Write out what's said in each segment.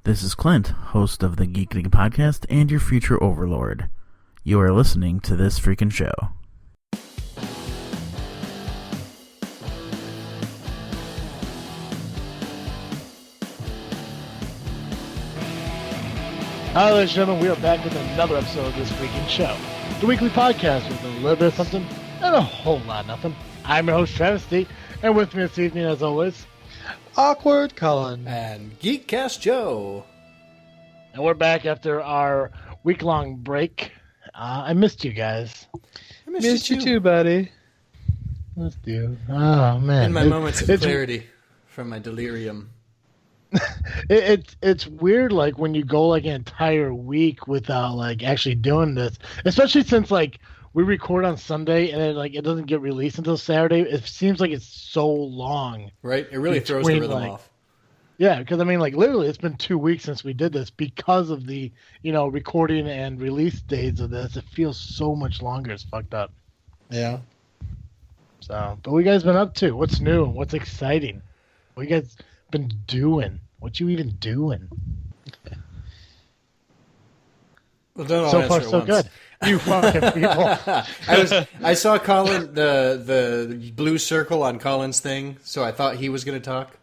This is Clint, host of the Geek League podcast and your future overlord. You are listening to This Freakin' Show. Hi, ladies and gentlemen. We are back with another episode of This Freakin' Show, the weekly podcast with a little bit of something and a whole lot of nothing. I'm your host, Travesty, and with me this evening, as always, Awkward Colin. And Geekcast Joe. And we're back after our week-long break. I missed you guys. I missed you too, buddy. Missed you. Oh, man. In my moments of clarity from my delirium. It's weird, like, when you go, like, an entire week without, like, actually doing this. Especially since, like, we record on Sunday and then, like, it doesn't get released until Saturday. It seems like it's so long. Right? It really throws the rhythm off. Yeah, because, I mean, like, literally, it's been 2 weeks since we did this because of the, recording and release days of this. It feels so much longer. It's fucked up. Yeah. So, but what you guys been up to? What's new? What's exciting? What you guys been doing? What you even doing? Well, don't all so far, answer so once. good. You fucking people. I saw Colin, the blue circle on Colin's thing, so I thought he was going to talk.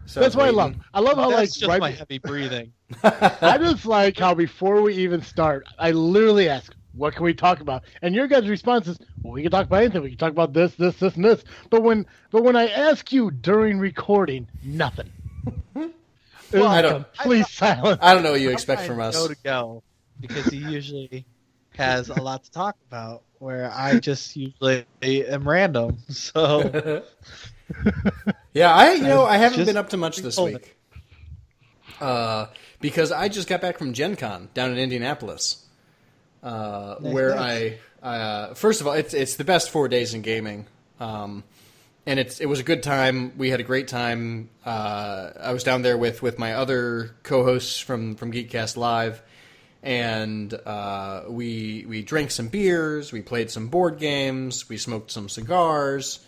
So That's what I love. I love how, That's just my heavy breathing. I just like how before we even start, I literally ask, what can we talk about? And your guys' response is, well, we can talk about anything. We can talk about this, and this. But when I ask you during recording, nothing. Well, I don't. Complete silence. I don't know what you expect from us. Joe to go because he usually has a lot to talk about, where I just usually am random. So Yeah, I haven't been up to much this week. Because I just got back from Gen Con down in Indianapolis. Where I first of all, it's the best 4 days in gaming. And it was a good time. We had a great time. I was down there with my other co-hosts from Geekcast Live, and we drank some beers, we played some board games, we smoked some cigars,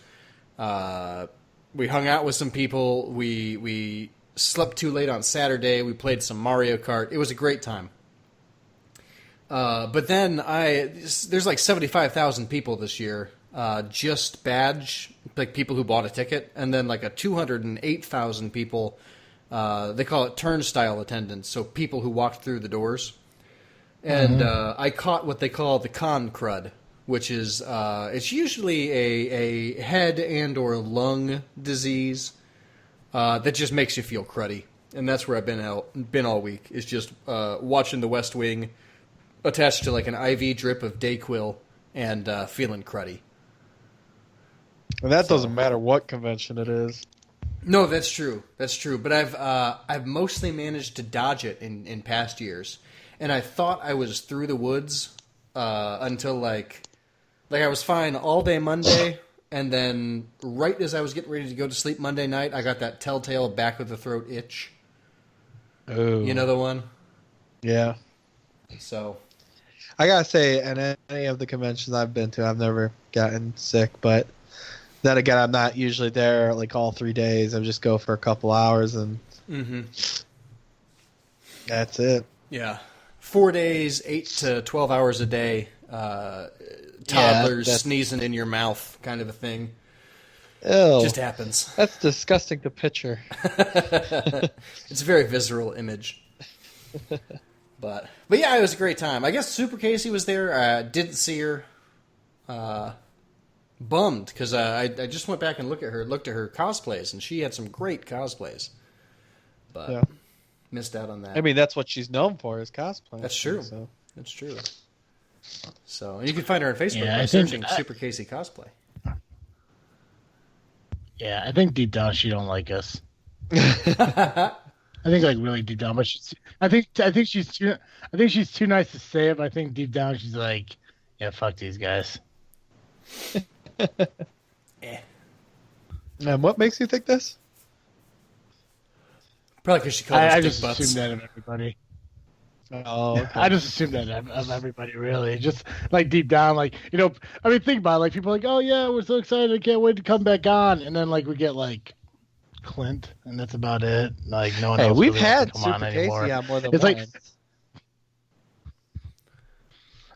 we hung out with some people, we slept too late on Saturday, we played some Mario Kart. It was a great time. But then there's like 75,000 people this year. Just badge, like people who bought a ticket, and then like a 208,000 people, they call it turnstile attendance, so people who walked through the doors. And I caught what they call the con crud, which is it's usually a head and or lung disease that just makes you feel cruddy. And that's where I've been all week, is just watching The West Wing attached to like an IV drip of Dayquil and feeling cruddy. and that doesn't matter what convention it is. No, that's true. That's true. But I've mostly managed to dodge it in past years, and I thought I was through the woods until like I was fine all day Monday, and then right as I was getting ready to go to sleep Monday night, I got that telltale back of the throat itch. Oh, You know the one? yeah. So I gotta say, in any of the conventions I've been to, I've never gotten sick. But then again, I'm not usually there like all 3 days. I just go for a couple hours, and that's it. yeah, 4 days, 8 to 12 hours a day. Toddlers sneezing in your mouth, kind of a thing. Ew, Just happens. that's disgusting to picture. It's a very visceral image. But yeah, it was a great time. I guess Super Casey was there. Didn't see her. Bummed, because I just went back and looked at her cosplays, and she had some great cosplays. But Yeah. missed out on that. I mean, that's what she's known for, is cosplay. That's true. So. That's true. So you can find her on Facebook Yeah, by I think searching Super Casey cosplay. Yeah, I think deep down she don't like us. I think like really deep down, but I think she's too nice to say it. But I think deep down she's like, yeah, fuck these guys. And what makes you think this? Probably because she called I us just big butts. assume that of everybody. Oh, okay. I just assume that of everybody, really. Just like deep down, like I mean, think about it. Like people are like, oh yeah, we're so excited, I can't wait to come back on, and then like we get like Clint, and that's about it. Like no one Hey, else we've really wants had to come Super on anymore. Casey on more than It's once. like,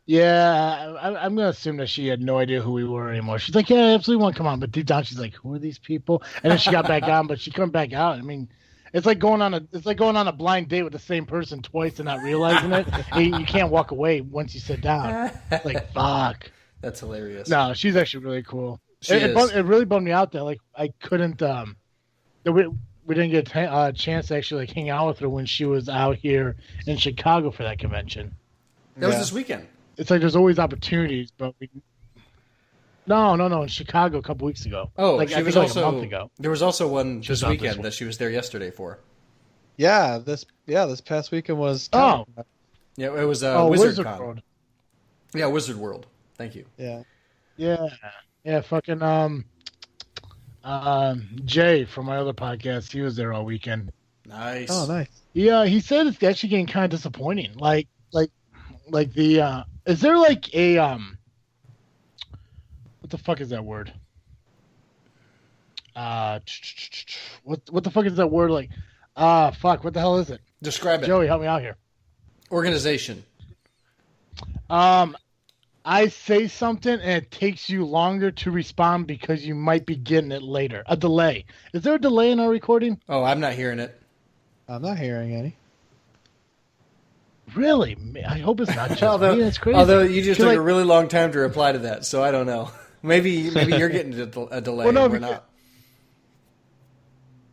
yeah, I'm gonna assume that she had no idea who we were anymore. She's like, yeah, I absolutely want to come on, but deep down she's like, who are these people? And then she got back on, but she couldn't back out. I mean, it's like going on a blind date with the same person twice and not realizing it. And you can't walk away once you sit down. Like, fuck. That's hilarious. No, she's actually really cool. She It is. really bummed me out that like I couldn't that we didn't get a chance to actually like hang out with her when she was out here in Chicago for that convention. That was this weekend. It's like there's always opportunities, but no, in Chicago a couple weeks ago. Oh, like she I was think also like a month ago. There was also one She was this out this weekend one. that she was there yesterday for. Yeah, this past weekend was. Oh, Yeah, it was Wizard WizardCon. World. Yeah, Wizard World. Thank you. Yeah, fucking Jay from my other podcast, he was there all weekend. Nice. Oh, nice. Yeah, he said it's actually getting kind of disappointing. Like the is there like a what the fuck is that word? What the fuck is that word like? Fuck, what the hell is it? Describe it. Joey, help me out here. Organization. I say something and it takes you longer to respond because you might be getting it later. A delay. Is there a delay in our recording? Oh, I'm not hearing it. I'm not hearing any. Really? I hope it's not just although, me. That's crazy. although you just took Like- a really long time to reply to that, so I don't know. Maybe you're getting a delay Well, no, and we're because- not.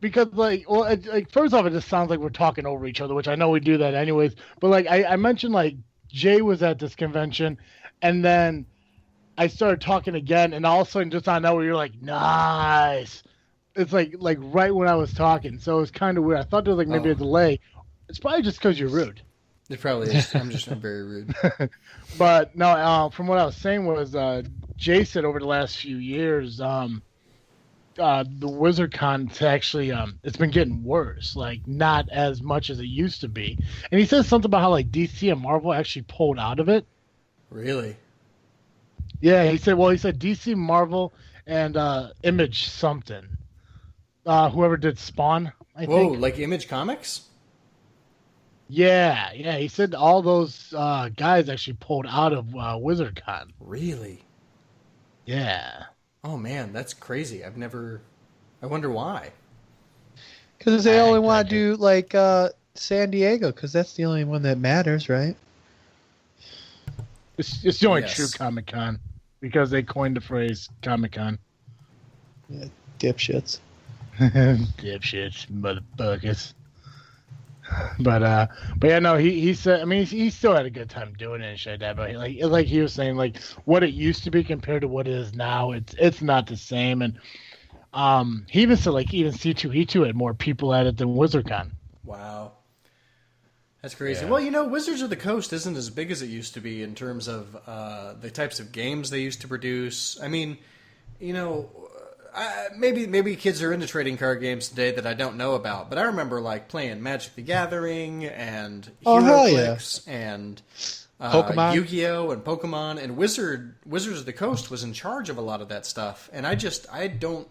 Because like first off, it just sounds like we're talking over each other, which I know we do that anyways. But like I mentioned, like Jay was at this convention, and then I started talking again, and all of a sudden, just on that, where you're like, nice. It's like right when I was talking, so it's kind of weird. I thought there was like maybe a delay. It's probably just because you're rude. It probably is. I'm very rude. But no, from what I was saying was Jay said over the last few years, the WizardCon's actually it's been getting worse, like not as much as it used to be. And he says something about how like DC and Marvel actually pulled out of it. Really? Yeah, he said DC, Marvel, and Image something. Whoever did Spawn, I Whoa, think. like Image Comics? Yeah. He said all those guys actually pulled out of WizardCon. Really? Yeah. Oh man, that's crazy. I wonder why. Because they only I want to do like San Diego, because that's the only one that matters, right? It's the only Yes. true Comic Con because they coined the phrase Comic Con. Yeah, dipshits. Dipshits, motherfuckers. But yeah, no, he said. I mean, he still had a good time doing it and shit like that. But like he was saying, like what it used to be compared to what it is now, it's not the same. And he even said like even C2E2 had more people at it than WizardCon. Wow. That's crazy. Yeah. Well, Wizards of the Coast isn't as big as it used to be in terms of the types of games they used to produce. I mean, maybe kids are into trading card games today that I don't know about, but I remember like playing Magic the Gathering and HeroClix and Pokemon. Yu-Gi-Oh! And Pokemon, and Wizards of the Coast was in charge of a lot of that stuff, and I don't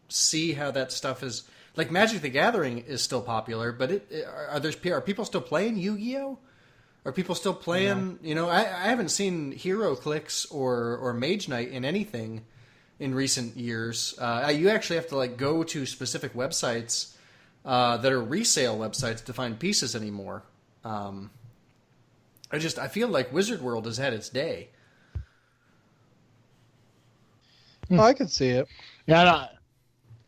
see how that stuff is. Like Magic the Gathering is still popular, but are people still playing Yu-Gi-Oh? Are people still playing? I haven't seen HeroClix or Mage Knight in anything in recent years. You actually have to like go to specific websites that are resale websites to find pieces anymore. I feel like Wizard World has had its day. Oh, I can see it.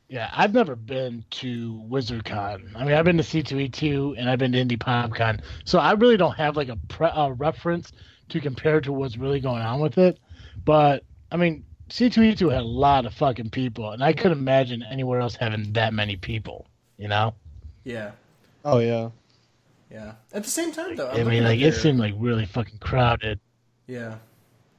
Yeah, I've never been to WizardCon. I mean, I've been to C2E2 and I've been to Indie PopCon, so I really don't have like a reference to compare to what's really going on with it. But I mean, C2E2 had a lot of fucking people, and I couldn't imagine anywhere else having that many people. Yeah. Oh yeah. Yeah. At the same time, though, I mean, like it seemed like really fucking crowded. Yeah.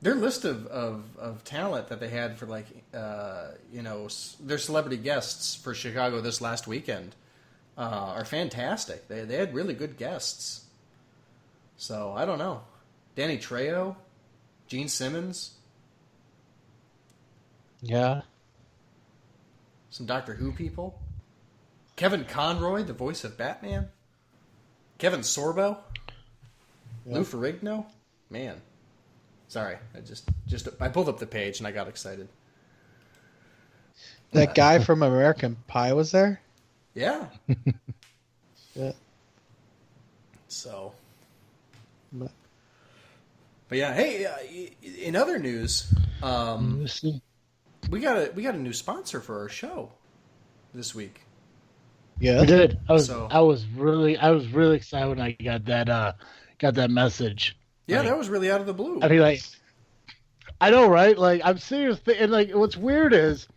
Their list of talent that they had for like their celebrity guests for Chicago this last weekend are fantastic. They had really good guests. So I don't know, Danny Trejo, Gene Simmons, Yeah. some Doctor Who people. Kevin Conroy, the voice of Batman. Kevin Sorbo. Yep. Lou Ferrigno. Man. Sorry. I pulled up the page and I got excited. That guy from American Pie was there? Yeah. Yeah. So. But But yeah, hey, in other news, we got a new sponsor for our show this week. yeah. We did. I So- was really excited when I got that message. Yeah, Like, that was really out of the blue. I mean, like, I know, right? Like, I'm serious. And like, what's weird is,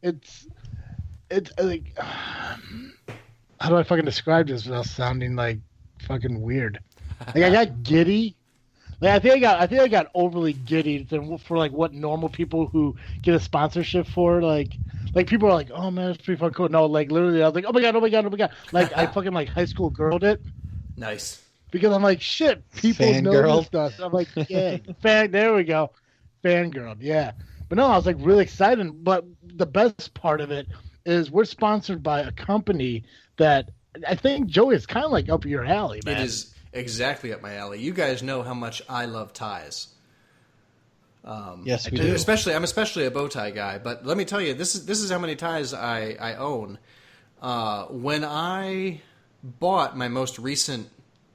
it's like, how do I fucking describe this without sounding like fucking weird? Like, I got giddy. Like, I think I got overly giddy for like what normal people who get a sponsorship for, like people are like, oh man, it's pretty fucking cool. No, like literally, I was like, oh my god. Like I fucking like high school girled it. Nice. Because I'm like, shit, people know Fangirl. this stuff. So I'm like, yeah, there we go. Fangirl, yeah. But no, I was like really excited. But the best part of it is we're sponsored by a company that I think, Joey, is kind of like up your alley, man. It is exactly up my alley. You guys know how much I love ties. Yes, we do. I'm especially a bow tie guy. But let me tell you, this is how many ties I own. When I bought my most recent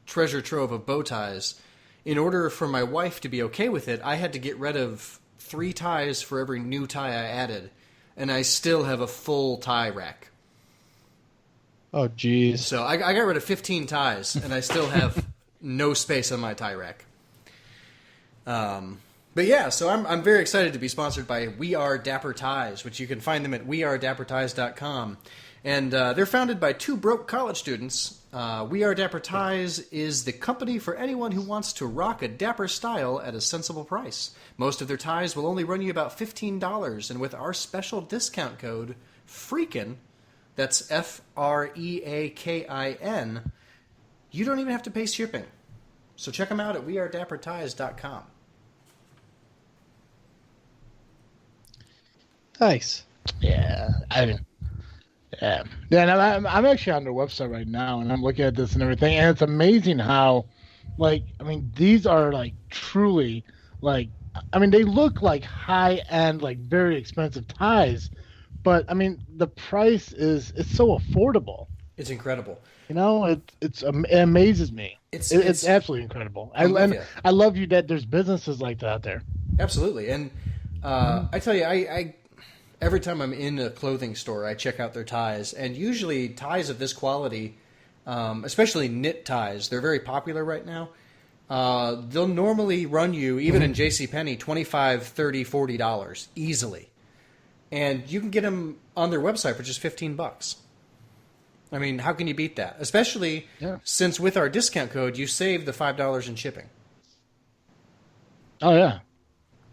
treasure trove of bow ties, in order for my wife to be okay with it, I had to get rid of 3 ties for every new tie I added, and I still have a full tie rack. Oh, jeez. So I got rid of 15 ties, and I still have no space on my tie rack. But yeah, so I'm very excited to be sponsored by We Are Dapper Ties, which you can find them at wearedapperties.com. And they're founded by 2 broke college students. We Are Dapper Ties is the company for anyone who wants to rock a dapper style at a sensible price. Most of their ties will only run you about $15, and with our special discount code, Freakin, that's Freakin, you don't even have to pay shipping. So check them out at wearedapperties.com. Nice. Yeah, yeah. And I'm actually on their website right now, and I'm looking at this and everything, and it's amazing how, like, I mean, these are like truly, like, I mean, they look like high end, like very expensive ties, but I mean, the price it's so affordable. It's incredible. You know, it amazes me. It's It's absolutely incredible. I love you that there's businesses like that out there. Absolutely. And I tell you, I every time I'm in a clothing store, I check out their ties. And usually ties of this quality, especially knit ties, they're very popular right now. They'll normally run you, even in JCPenney, $25, $30, $40 easily. And you can get them on their website for just $15. I mean, how can you beat that? Especially since with our discount code, you save the $5 in shipping. Oh, yeah.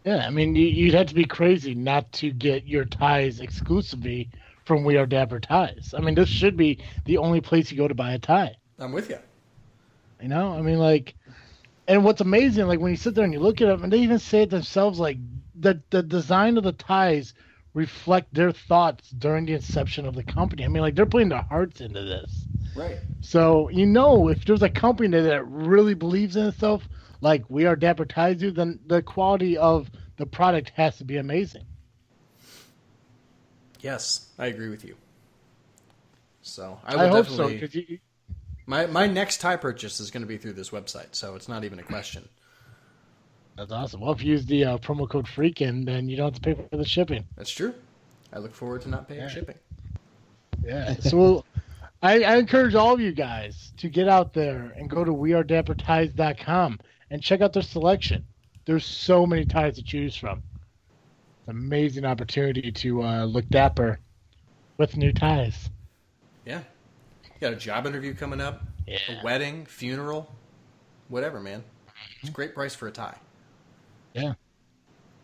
Yeah, I mean, you'd have to be crazy not to get your ties exclusively from We Are Dapper Ties. I mean, this should be the only place you go to buy a tie. I'm with you. You know, I mean, like, and what's amazing, like, when you sit there and you look at them, and they even say it themselves, like, the design of the ties reflect their thoughts during the inception of the company. I mean, like, they're putting their hearts into this. Right. So, you know, if there's a company that really believes in itself, like We Are Dapper Ties do, then the quality of the product has to be amazing. Yes, I agree with you. So I hope so. definitely. 'Cause My next tie purchase is going to be through this website, so it's not even a question. That's awesome. Well, if you use the promo code Freakin, then you don't have to pay for the shipping. That's true. I look forward to not paying shipping. Yeah. So I encourage all of you guys to get out there and go to wearedapperties.com and check out their selection. There's so many ties to choose from. It's an amazing opportunity to look dapper with new ties. Yeah. You got a job interview coming up, a wedding, funeral, whatever, man. It's a great price for a tie. Yeah.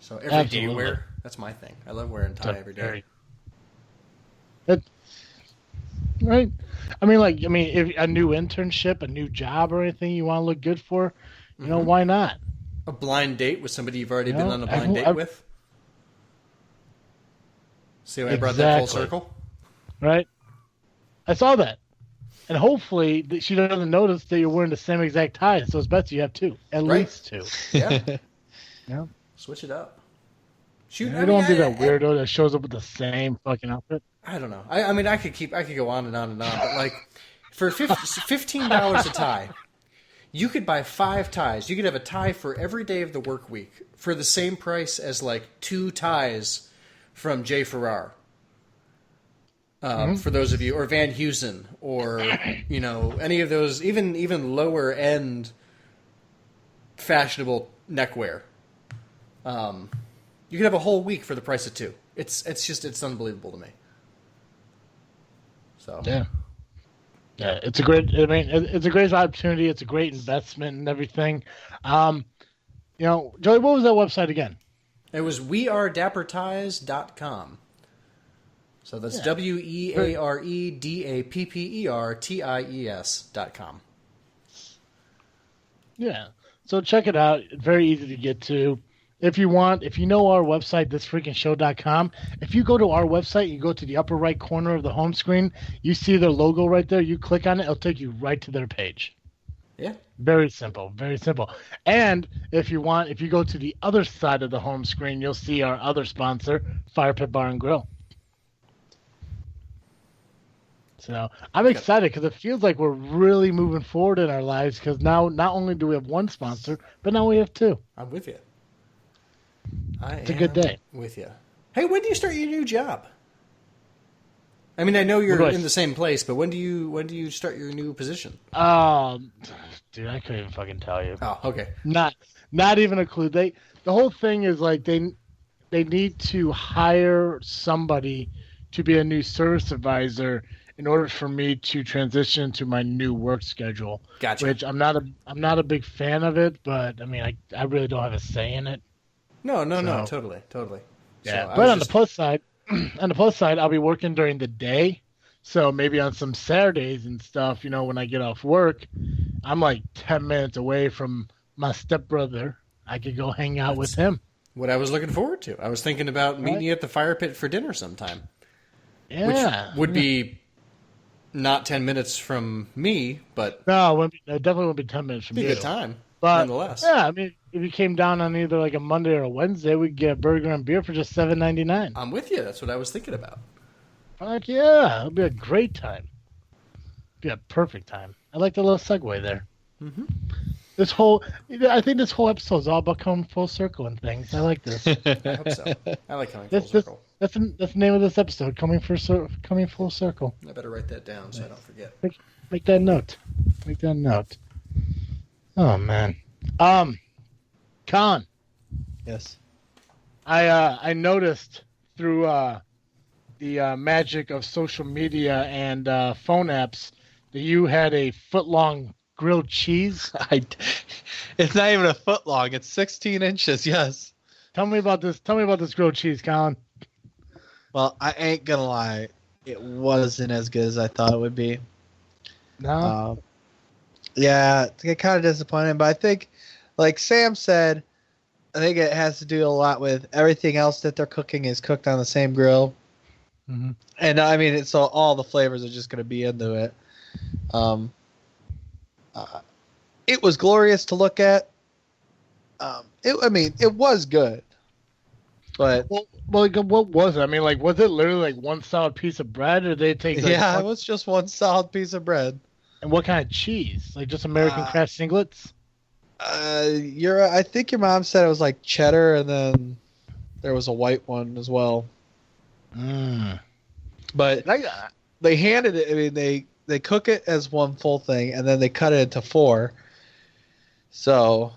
So everyday Absolutely. wear, that's my thing. I love wearing tie every day. Right. I mean, if a new internship, a new job, or anything you want to look good for, you know, why not? A blind date with somebody you've already You been know, on a blind date with. See how I brought that full Exactly. circle? Right. I saw that. And hopefully she doesn't notice that you're wearing the same exact tie. So it's best you have two. At least two. Yeah. Yeah. Switch it up. Shoot, You don't want to be that weirdo that shows up with the same fucking outfit. I don't know. I mean, I could go on and on and on, but like for $15 a tie, you could buy 5 ties. You could have a tie for every day of the work week for the same price as like 2 ties from J. Ferrar. For those of you, or Van Heusen, or any of those, even lower end fashionable neckwear. You could have a whole week for the price of 2. It's unbelievable to me. So yeah, it's a great. I mean, it's a great opportunity. It's a great investment and everything. Joey, what was that website again? It was wearedapperties.com. So that's wearedapperties.com. Yeah. So check it out. It's very easy to get to. If you know our website, thisfreakinshow.com, if you go to our website, you go to the upper right corner of the home screen, you see their logo right there. You click on it, it'll take you right to their page. Yeah. Very simple. Very simple. And if you go to the other side of the home screen, you'll see our other sponsor, Firepit Bar and Grill. So I'm excited because it feels like we're really moving forward in our lives because now not only do we have one sponsor, but now we have 2. I'm with you. It's a good day. With you. Hey, when do you start your new job? I mean, I know you're in the same place, but when do you start your new position? Dude, I couldn't even fucking tell you. Oh, okay. Not even a clue. The whole thing is like they need to hire somebody to be a new service advisor in order for me to transition to my new work schedule. Gotcha. Which I'm not a big fan of it, but I mean I really don't have a say in it. No, totally. Yeah, so but on the plus side, I'll be working during the day, so maybe on some Saturdays and stuff, when I get off work, I'm like 10 minutes away from my stepbrother. I could go hang out with him. What I was looking forward to. I was thinking about meeting you at the Firepit for dinner sometime. Yeah, which would be not 10 minutes from me, but no, it definitely won't be 10 minutes from you. Be a good time, but nonetheless. Yeah, I mean, if you came down on either like a Monday or a Wednesday, we'd get a burger and beer for just $7.99. I'm with you. That's what I was thinking about. Like, yeah, it'll be a great time. Be a perfect time. I like the little segue there. Mm-hmm. I think this whole episode is all about coming full circle and things. I like this. I hope so. I like coming full circle. That's the name of this episode. Coming full circle. I better write that down so I don't forget. Make that note. Make that note. Oh man. Con. Yes. I noticed through the magic of social media and phone apps that you had a foot-long grilled cheese. It's not even a foot long. It's 16 inches. Yes. Tell me about this. Tell me about this grilled cheese, Colin. Well, I ain't gonna lie. It wasn't as good as I thought it would be. No. Yeah, it's kind of disappointing. But I think, like Sam said, I think it has to do a lot with everything else that they're cooking is cooked on the same grill. Mm-hmm. And I mean, so all the flavors are just going to be into it. It was glorious to look at. It was good, but well, what was it? I mean, like, was it literally like one solid piece of bread, or did they take? Like, it was just one solid piece of bread. And what kind of cheese? Like just American Kraft singlets? I think your mom said it was like cheddar, and then there was a white one as well. But they handed it. I mean, they cook it as one full thing, and then they cut it into 4. So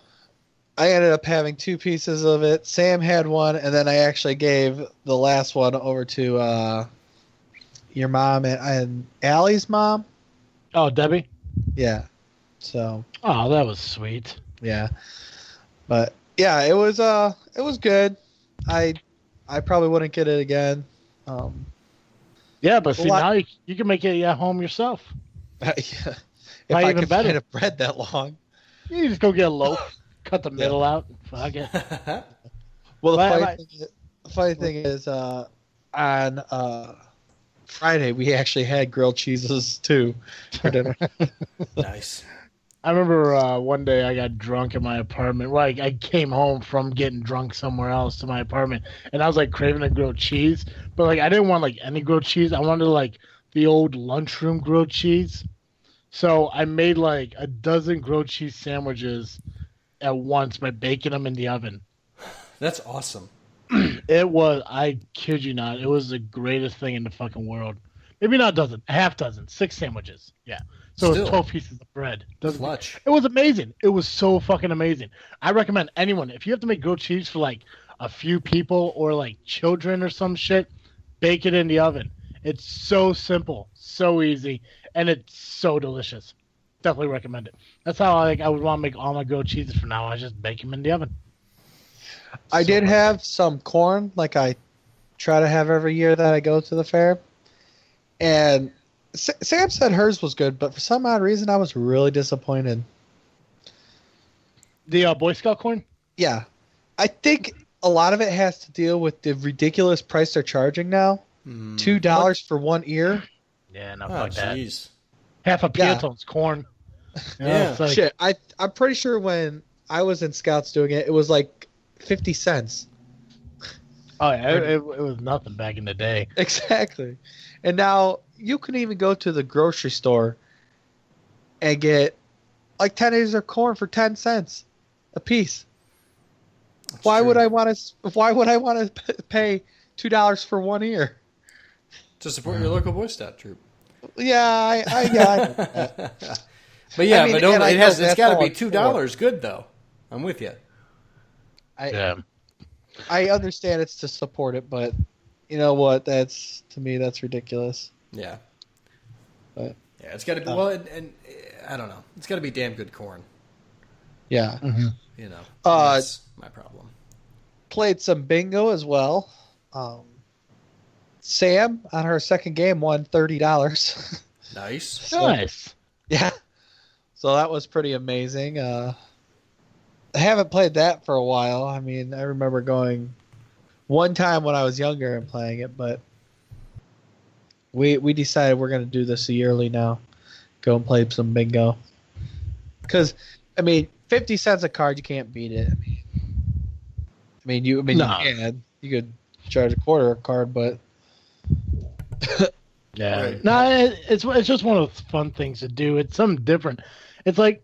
I ended up having 2 pieces of it. Sam had one, and then I actually gave the last one over to your mom and Allie's mom. Oh, Debbie? Yeah. So. Oh, that was sweet. Yeah. But yeah, it was good. I probably wouldn't get it again. Yeah, but see now you can make it at home yourself. Yeah. If Probably I even could better. find a bread that long. You just go get a loaf, cut the middle out. Fuck it. Well, the funny thing is, on Friday we actually had grilled cheeses too for dinner. Nice. I remember one day I got drunk in my apartment. Well, I came home from getting drunk somewhere else to my apartment, and I was like craving a grilled cheese, but like I didn't want like any grilled cheese. I wanted like the old lunchroom grilled cheese. So I made like a dozen grilled cheese sandwiches at once by baking them in the oven. That's awesome. It was, I kid you not, it was the greatest thing in the fucking world. Maybe not a dozen, a half dozen, 6 sandwiches. Yeah. So it Still. was 12 pieces of bread. Clutch. It was amazing. It was so fucking amazing. I recommend anyone, if you have to make grilled cheese for like a few people or like children or some shit, bake it in the oven. It's so simple, so easy, and it's so delicious. Definitely recommend it. That's how I would want to make all my grilled cheeses from now on. I just bake them in the oven. I did have some corn, like I try to have every year that I go to the fair. And Sam said hers was good, but for some odd reason, I was really disappointed. The Boy Scout corn? Yeah. I think a lot of it has to deal with the ridiculous price they're charging now. $2 for 1 ear. Yeah, no, Oh, fuck that. jeez. Half a Yeah. Peotone's corn. Yeah. It's like, Shit, I'm pretty sure when I was in Scouts doing it, it was like 50 cents. oh yeah, it was nothing back in the day. Exactly. And now you can even go to the grocery store and get like 10 ears of corn for 10 cents a piece. Why would I want to pay $2 for 1 ear? To support your local Boy Scout troop. Yeah, I know that. But yeah, I mean, but don't, and I know it's that's got to all be it's $2 good though. I'm with you. I understand it's to support it, but you know what? That's to me that's ridiculous. Yeah. But Yeah, it's got to be and I don't know. It's got to be damn good corn. yeah, You know, that's my problem. played some bingo as well. Sam on her second game won $30. Nice. Nice. Yeah, so that was pretty amazing. I haven't played that for a while. I mean, I remember going one time when I was younger and playing it, but we decided we're going to do this yearly now. Go and play some bingo. Because, I mean, 50 cents a card, you can't beat it. No. You can. You could charge a quarter a card, but Yeah. Right. No, it's just one of those fun things to do. It's something different. It's like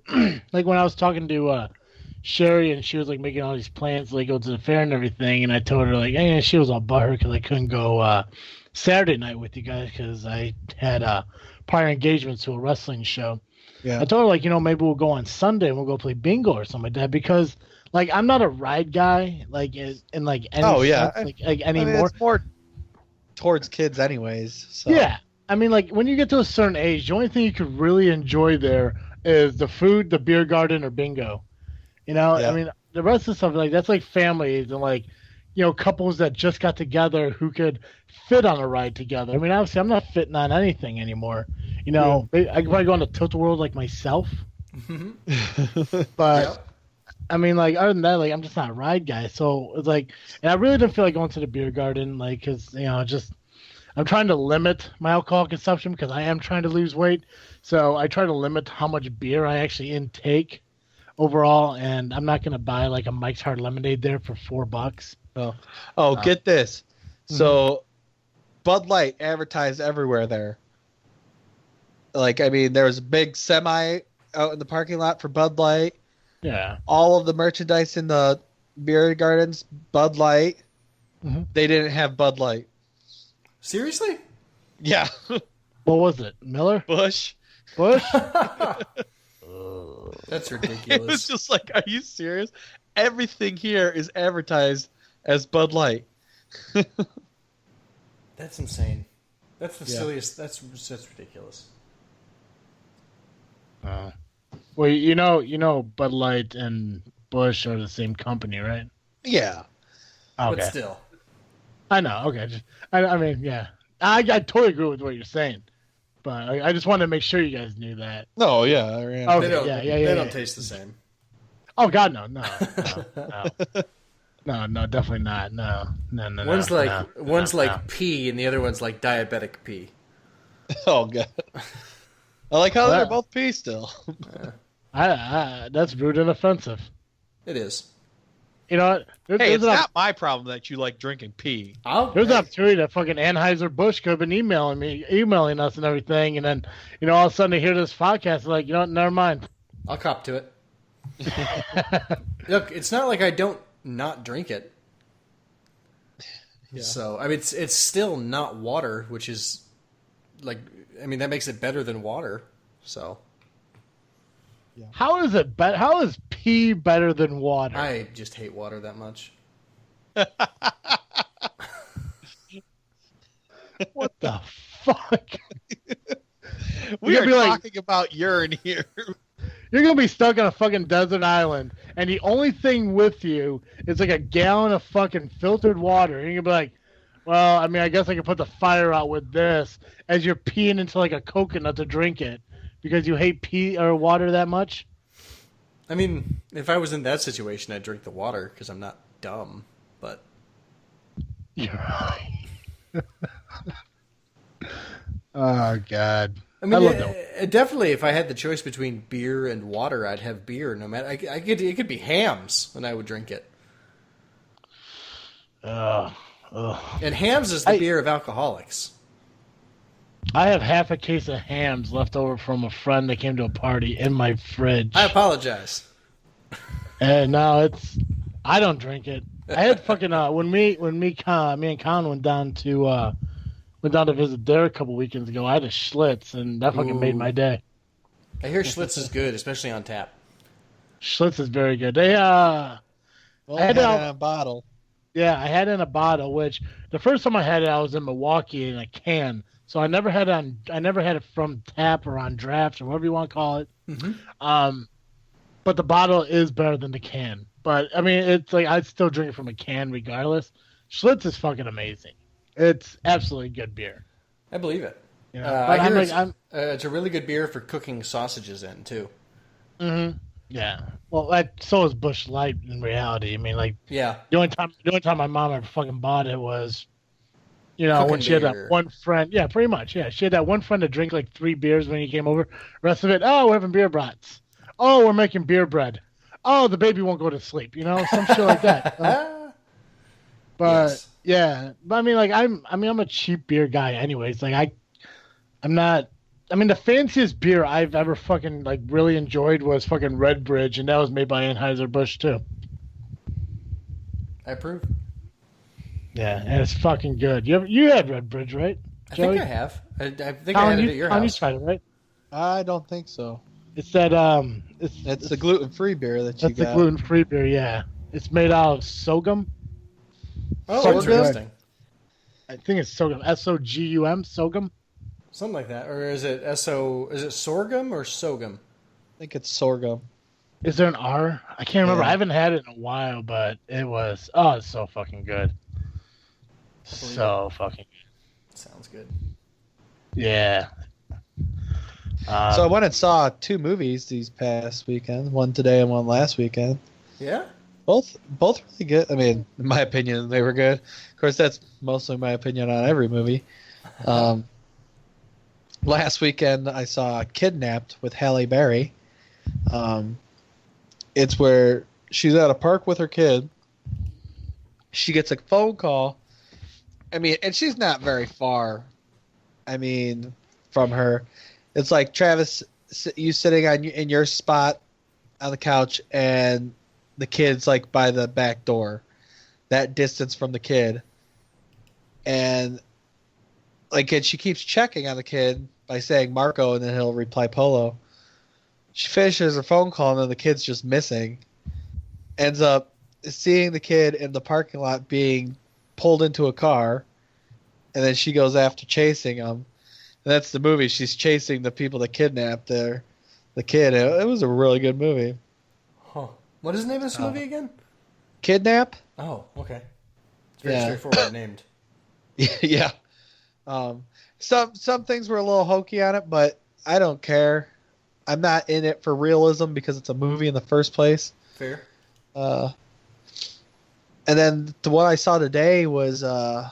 like when I was talking to Sherry and she was like making all these plans to like go to the fair and everything, and I told her like, hey, she was all butthurt because I couldn't go Saturday night with you guys because I had prior engagements to a wrestling show. yeah. I told her like, maybe we'll go on Sunday and we'll go play bingo or something like that because like I'm not a ride guy like in like any sense, like anymore. It's more towards kids anyways. So. Yeah. I mean, like, when you get to a certain age, the only thing you could really enjoy there is the food, the beer garden, or bingo. Yeah. I mean, the rest of the stuff, like, that's like families and, like, couples that just got together who could fit on a ride together. I mean, obviously, I'm not fitting on anything anymore. I could probably go on a tilt-a-whirl like myself. But, I mean, like, other than that, like, I'm just not a ride guy. So, it's like, and I really didn't feel like going to the beer garden, like, because, I'm trying to limit my alcohol consumption because I am trying to lose weight. So I try to limit how much beer I actually intake overall, and I'm not going to buy like a Mike's Hard Lemonade there for $4. Get this. So Bud Light advertised everywhere there. Like, I mean, there was a big semi out in the parking lot for Bud Light. Yeah. All of the merchandise in the beer gardens, Bud Light. Mm-hmm. They didn't have Bud Light. Seriously? Yeah. What was it? Miller? Bush. That's It was ridiculous. just like, are you serious? Everything here is advertised as Bud Light. That's insane. That's the Yeah. silliest. That's ridiculous. Well, Bud Light and Bush are the same company, right? Yeah. Okay. But still. I know. Okay. I mean, yeah. I totally agree with what you're saying, but I just wanted to make sure you guys knew that. No, yeah. Okay, They don't, yeah. they don't taste the same. Oh God, no, definitely not. No. One's like pee, and the other one's like diabetic pee. Oh god. I like how they're both pee still. That's rude and offensive. It is. You know what? Hey, it's not my problem that you like drinking pee. There's an opportunity that fucking Anheuser-Busch could have been emailing us and everything, and then, all of a sudden they hear this podcast, like, never mind. I'll cop to it. Look, it's not like I don't not drink it. Yeah. So, I mean, it's still not water, which is, like, I mean, that makes it better than water, so... Yeah. How is it better? How is pee better than water? I just hate water that much. What the fuck? We are talking about urine here. You're gonna be stuck on a fucking desert island, and the only thing with you is like a gallon of fucking filtered water. And you're gonna be like, well, I mean, I guess I can put the fire out with this, as you're peeing into like a coconut to drink it. Because you hate pee or water that much? I mean, if I was in that situation, I'd drink the water because I'm not dumb. But you're right. Oh God! I mean, definitely, if I had the choice between beer and water, I'd have beer. No matter, it could be Hams, and I would drink it. And Hams is the beer of alcoholics. I have half a case of Hams left over from a friend that came to a party in my fridge. I apologize. And now I don't drink it. I had fucking me and Con went down to visit there a couple weekends ago. I had a Schlitz, and that fucking made my day. I hear Schlitz is good, especially on tap. Schlitz is very good. They I had it in a bottle. Yeah, I had it in a bottle. Which the first time I had it, I was in Milwaukee in a can. So I never had it from tap or on draft or whatever you want to call it. Mm-hmm. But the bottle is better than the can. But I mean, it's like I'd still drink it from a can regardless. Schlitz is fucking amazing. It's absolutely good beer. I believe it. Yeah. I hear it's a really good beer for cooking sausages in too. Mm-hmm. Yeah. Well, so is Busch Light in reality. I mean, like, yeah. The only time my mom ever fucking bought it was, cooking when she had that one friend. Yeah, pretty much. Yeah, she had that one friend to drink like 3 beers when he came over. The rest of it, we're having beer brats. Oh, we're making beer bread. Oh, the baby won't go to sleep. Some shit like that. But yes. Yeah, but I mean, like I'm a cheap beer guy, anyways. Like I'm not. I mean, the fanciest beer I've ever fucking like really enjoyed was fucking Red Bridge, and that was made by Anheuser-Busch too. I approve. Yeah, and it's fucking good. You had Red Bridge, right, Joey? I think I have. I think I had it at your house. You tried it, right? I don't think so. It's that It's the gluten-free beer that you got. That's the gluten-free beer, yeah. It's made out of sorghum. Oh, interesting. I think it's sorghum. S-O-G-U-M, sorghum. Something like that, or is it Is it sorghum or sorghum? I think it's sorghum. Is there an R? I can't remember. Yeah. I haven't had it in a while, but it was. Oh, it's so fucking good. So fucking good. Sounds good. Yeah. So I went and saw 2 movies these past weekend. One today and one last weekend. Yeah. Both really good. I mean, in my opinion, they were good. Of course, that's mostly my opinion on every movie. Last weekend, I saw Kidnapped with Halle Berry. It's where she's at a park with her kid. She gets a phone call. I mean, and she's not very far. I mean, from her. It's like, Travis, you sitting in your spot on the couch, and the kid's like by the back door, that distance from the kid. And she keeps checking on the kid by saying Marco, and then he'll reply Polo. She finishes her phone call, and then the kid's just missing. Ends up seeing the kid in the parking lot being pulled into a car, and then she goes after chasing him. And that's the movie. She's chasing the people that kidnapped the kid. It was a really good movie. Huh. What is the name of this movie again? Kidnap? Oh, okay. It's very straightforward named. Yeah. Some things were a little hokey on it, but I don't care. I'm not in it for realism because it's a movie in the first place. Fair. And then the one I saw today was, I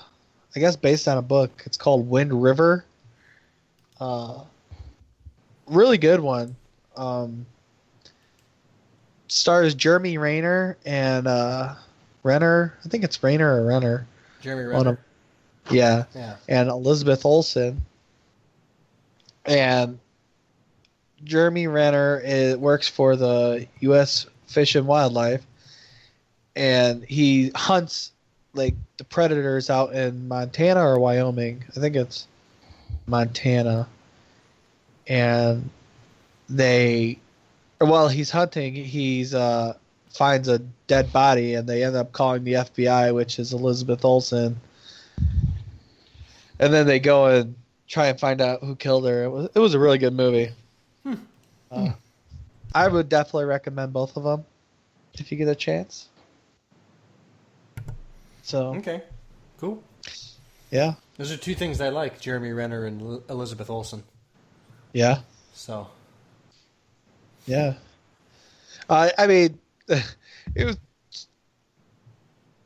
guess, based on a book. It's called Wind River. Really good one. Stars Jeremy Renner and Renner. I think it's Renner or Renner. Jeremy Renner. Yeah. Yeah. And Elizabeth Olsen. And Jeremy Renner works for the U.S. Fish and Wildlife, and he hunts like the predators out in Montana or Wyoming. I think it's Montana. And while he's hunting, he's finds a dead body, and they end up calling the FBI, which is Elizabeth Olsen. And then they go and try and find out who killed her. It was a really good movie. I would definitely recommend both of them if you get a chance. So Okay, cool. Yeah. Those are two things I like: Jeremy Renner and Elizabeth Olsen. Yeah. So. Yeah. I mean, it was.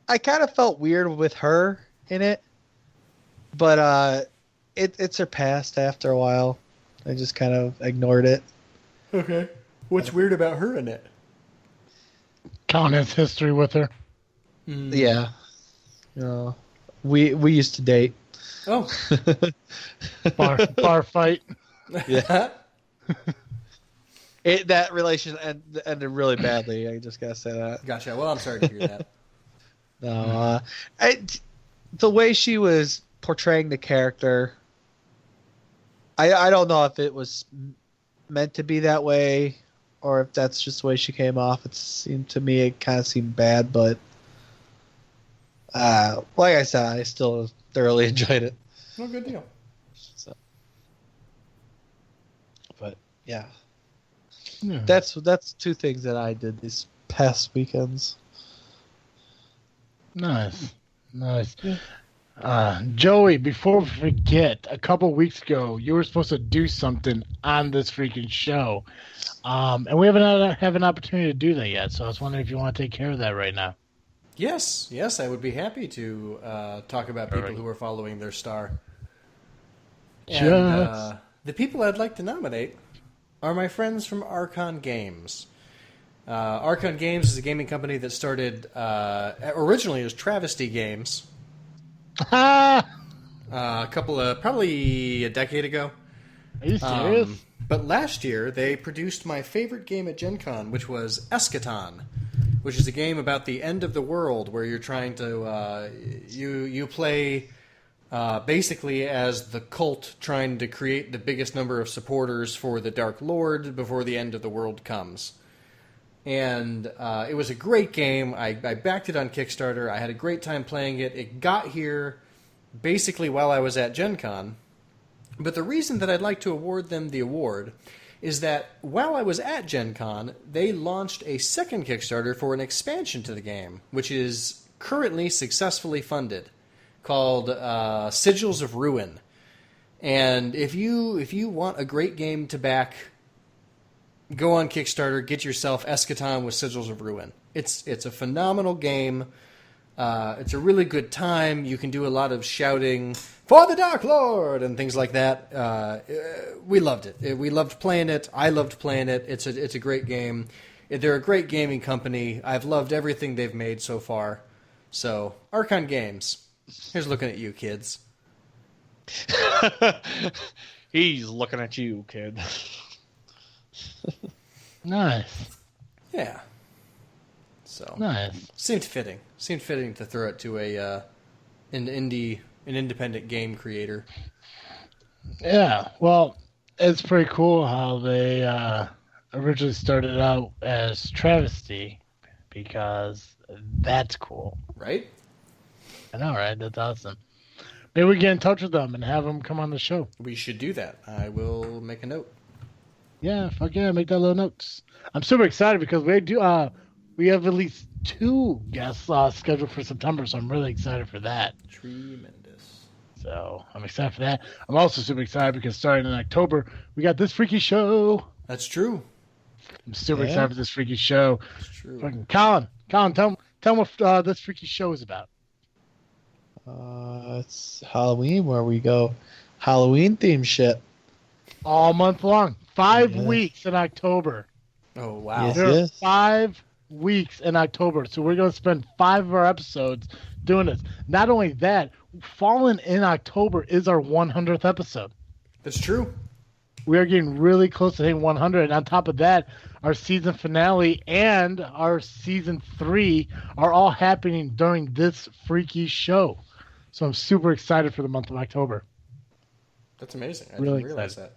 I kind of felt weird with her in it, but it surpassed after a while. I just kind of ignored it. Okay. What's weird about her in it? Countess history with her. Yeah. We used to date. Oh. Bar fight. Yeah. That relation ended really badly. I just gotta say that. Gotcha. Well, I'm sorry to hear that. No, the way she was portraying the character, I don't know if it was meant to be that way, or if that's just the way she came off. It kind of seemed bad, but like I said, I still thoroughly enjoyed it. No good deal. So, but yeah, Yeah. that's two things that I did these past weekends. Nice. Joey, before we forget, a couple weeks ago, you were supposed to do something on this freaking show. And we haven't had an opportunity to do that yet, so I was wondering if you want to take care of that right now. Yes, I would be happy to talk about people who are following their star. And the people I'd like to nominate are my friends from Archon Games. Archon Games is a gaming company that started originally as Travesty Games. Are Probably a decade ago. you serious? But last year, they produced my favorite game at Gen Con, which was Eschaton, which is a game about the end of the world where you're trying to... you play basically as the cult trying to create the biggest number of supporters for the Dark Lord before the end of the world comes. And it was a great game. I backed it on Kickstarter. I had a great time playing it. It got here basically while I was at Gen Con. But the reason that I'd like to award them the award is that while I was at Gen Con, they launched a second Kickstarter for an expansion to the game, which is currently successfully funded, called Sigils of Ruin. And if you want a great game to back, go on Kickstarter, get yourself Eschaton with Sigils of Ruin. It's a phenomenal game. It's a really good time. You can do a lot of shouting, "For the Dark Lord!" and things like that. We loved it. We loved playing it. I loved playing it. It's a great game. They're a great gaming company. I've loved everything they've made so far. So, Archon Games. Here's looking at you, kids. He's looking at you, kid. Nice. Yeah. So Nice. seemed fitting. Seemed fitting to throw it to an independent game creator. Yeah. Well, it's pretty cool how they originally started out as Travesty, because that's cool. Right? I know, right? That's awesome. Maybe we get in touch with them and have them come on the show. We should do that. I will make a note. Yeah, fuck yeah, make that little notes. I'm super excited because we have at least 2 guests scheduled for September, so I'm really excited for that. Tremendous. So I'm excited for that. I'm also super excited because starting in October, we got This Freaky Show. That's true. I'm super excited for This Freaky Show. That's true. Fucking Colin, tell them what This Freaky Show is about. It's Halloween where we go Halloween themed shit. All month long. 5 Yes. weeks in October. Oh, wow. Yes. There are 5 weeks in October. So we're going to spend 5 of our episodes doing this. Not only that, Fallen in October is our 100th episode. That's true. We are getting really close to hitting 100. And on top of that, our season finale and our season 3 are all happening during this freaky show. So I'm super excited for the month of October. That's amazing. I Really didn't realize that.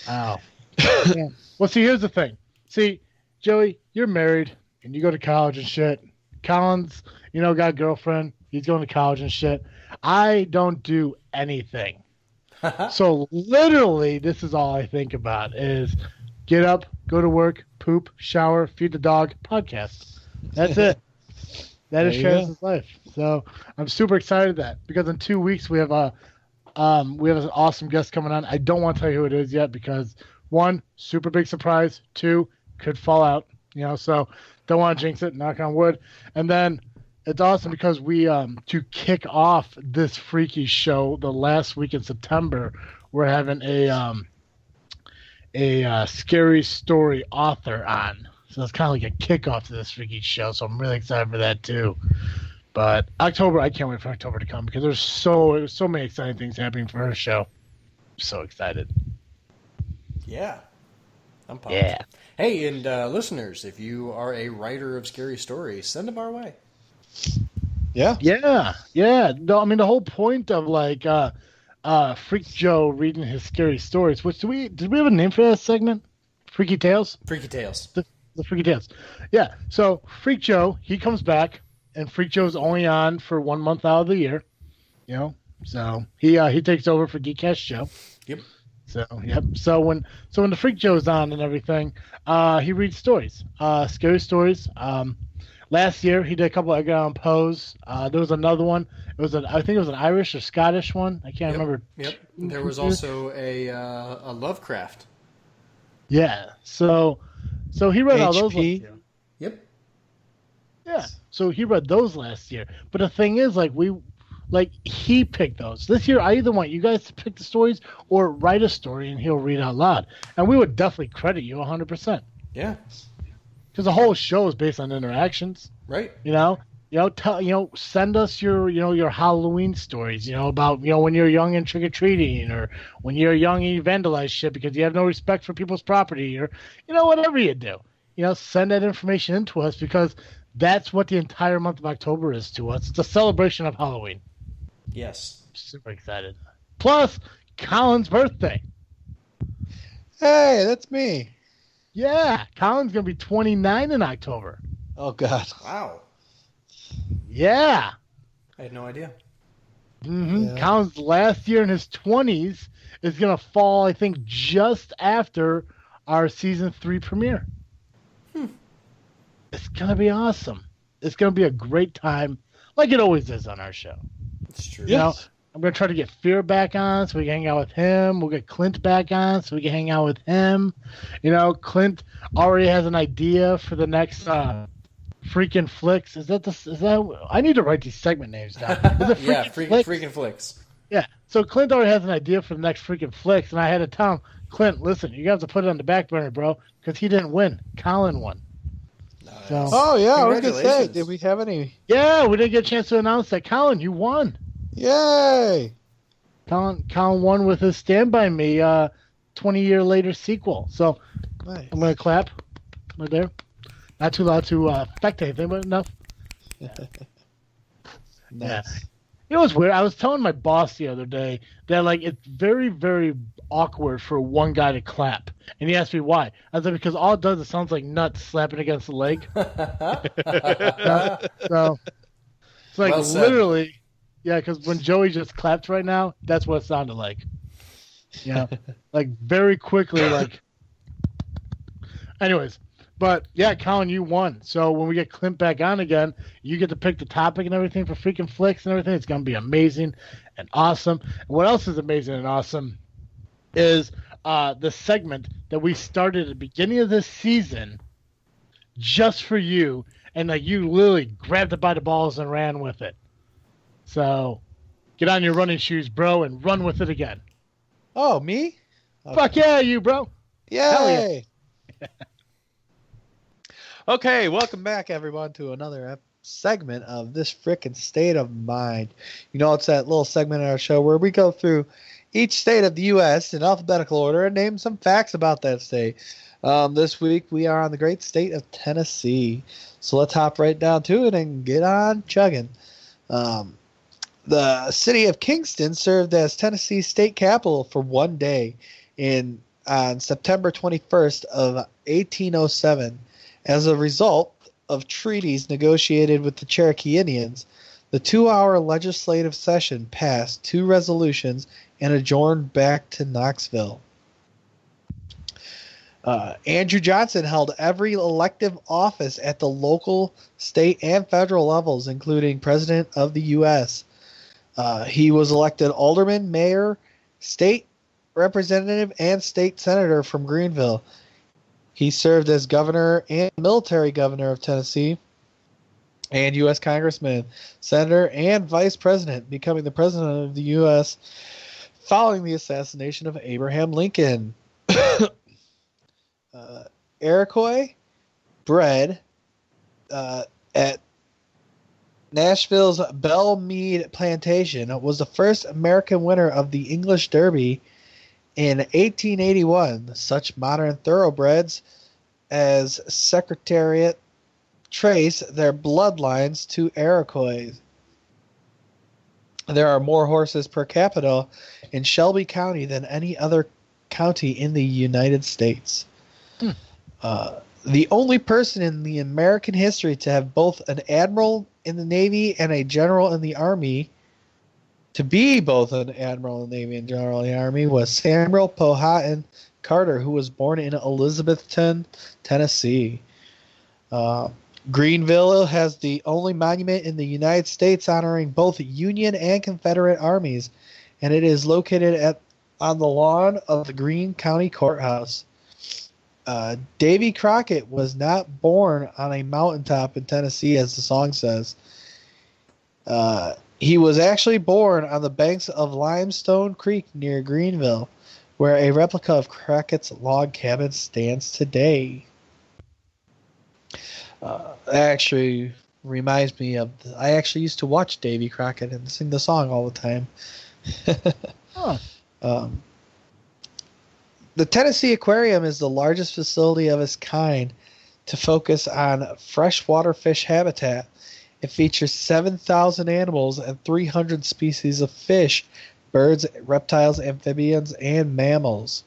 Wow. Yeah. Well, see, here's the thing. See, Joey, you're married and you go to college and shit. Colin's, got a girlfriend. He's going to college and shit. I don't do anything. So literally, this is all I think about is get up, go to work, poop, shower, feed the dog, podcast. That's it. That is There you Travis's life. So I'm super excited that because in 2 weeks we have an awesome guest coming on. I don't want to tell you who it is yet because 1, super big surprise. 2, could fall out. So don't want to jinx it. Knock on wood. And then it's awesome because we to kick off this freaky show the last week in September, we're having a scary story author on. So it's kind of like a kickoff to this freaky show. So I'm really excited for that too. But October, I can't wait for October to come because there's so many exciting things happening for her show. I'm so excited. Yeah. I'm pumped. Yeah. Hey, and listeners, if you are a writer of scary stories, send them our way. Yeah. Yeah. No, I mean the whole point of Freak Joe reading his scary stories. Which did we have a name for that segment? Freaky Tales. Freaky Tales. The Freaky Tales. Yeah. So Freak Joe, he comes back, and Freak Joe's only on for 1 month out of the year. So he takes over for Geekcast Joe. Yep. So yep. So when the Freak Joe's on and everything, he reads stories, scary stories. Last year he did a couple of Edgar Allan Poe's. There was another one. I think it was an Irish or Scottish one. I can't remember. Yep. There was also a Lovecraft. Yeah. So he read all those last HP. year. Yep. Yeah. So he read those last year. But the thing is, he picked those. This year, I either want you guys to pick the stories or write a story and he'll read out loud. And we would definitely credit you 100%. Yeah. Because the whole show is based on interactions. Right. Send us your Halloween stories, about, when you're young and trick-or-treating, or when you're young and you vandalize shit because you have no respect for people's property, or, whatever you do. Send that information in to us because that's what the entire month of October is to us. It's a celebration of Halloween. Yes. Super excited. Plus, Colin's birthday. Hey, that's me. Yeah, Colin's going to be 29 in October. Oh, God. Wow. Yeah. I had no idea. Mm-hmm. Yeah. Colin's last year in his 20s is going to fall, I think, just after our season 3 premiere. It's going to be awesome. It's going to be a great time, like it always is on our show. It's true. Yes. I'm going to try to get Fear back on so we can hang out with him. We'll get Clint back on so we can hang out with him. Clint already has an idea for the next Freakin Flicks. Is that I need to write these segment names down. Is it Yeah, Flicks? Freakin Flicks. Yeah. So Clint already has an idea for the next Freakin Flicks, and I had to tell him, Clint, listen, you have to put it on the back burner, bro, because he didn't win. Colin won. Nice. So- Oh, yeah. I was going to say, Congratulations. did we have any? Yeah, we didn't get a chance to announce that. Colin, you won. Yay. Colin won with his Stand By Me 20-year later sequel. So Nice. I'm going to clap right there. Not too loud to affect anything, but enough. Nice. You know what's weird? I was telling my boss the other day that it's very, very awkward for one guy to clap. And he asked me why. I said, because all it does is sounds like nuts slapping against the leg. So it's Well said. literally, yeah, because when Joey just clapped right now, that's what it sounded like. Yeah. Very quickly, Anyways. But yeah, Colin, you won. So when we get Clint back on again, you get to pick the topic and everything for Freakin Flicks and everything. It's going to be amazing and awesome. And what else is amazing and awesome is the segment that we started at the beginning of this season just for you. And you literally grabbed it by the balls and ran with it. So get on your running shoes, bro, and run with it again. Oh, me? Fuck yeah, you, bro. Hell yeah. Yay! Okay, welcome back, everyone, to another segment of This Frickin' State of Mind. You know, it's that little segment in our show where we go through each state of the U.S. in alphabetical order and name some facts about that state. This week, we are on the great state of Tennessee. So let's hop right down to it and get on chugging. The city of Kingston served as Tennessee's state capital for one day on September 21st of 1807. As a result of treaties negotiated with the Cherokee Indians, the 2-hour legislative session passed 2 resolutions and adjourned back to Knoxville. Andrew Johnson held every elective office at the local, state, and federal levels, including President of the U.S. He was elected alderman, mayor, state representative, and state senator from Greenville. He served as governor and military governor of Tennessee and U.S. congressman, senator, and vice president, becoming the president of the U.S. following the assassination of Abraham Lincoln. Iroquois bred at Nashville's Belle Meade Plantation was the first American winner of the English Derby in 1881. Such modern thoroughbreds as Secretariat trace their bloodlines to Iroquois. There are more horses per capita in Shelby County than any other county in the United States. The only person in the American history to have both an admiral in the Navy and a general in the Army, to be both an admiral in the Navy and general in the Army, was Samuel Powhatan Carter, who was born in Elizabethton, Tennessee. Greenville has the only monument in the United States honoring both Union and Confederate armies, and it is located on the lawn of the Greene County Courthouse. Davy Crockett was not born on a mountaintop in Tennessee, as the song says. He was actually born on the banks of Limestone Creek near Greenville, where a replica of Crockett's log cabin stands today. That actually reminds me of... I actually used to watch Davy Crockett and sing the song all the time. The Tennessee Aquarium is the largest facility of its kind to focus on freshwater fish habitat. It features 7,000 animals and 300 species of fish, birds, reptiles, amphibians, and mammals.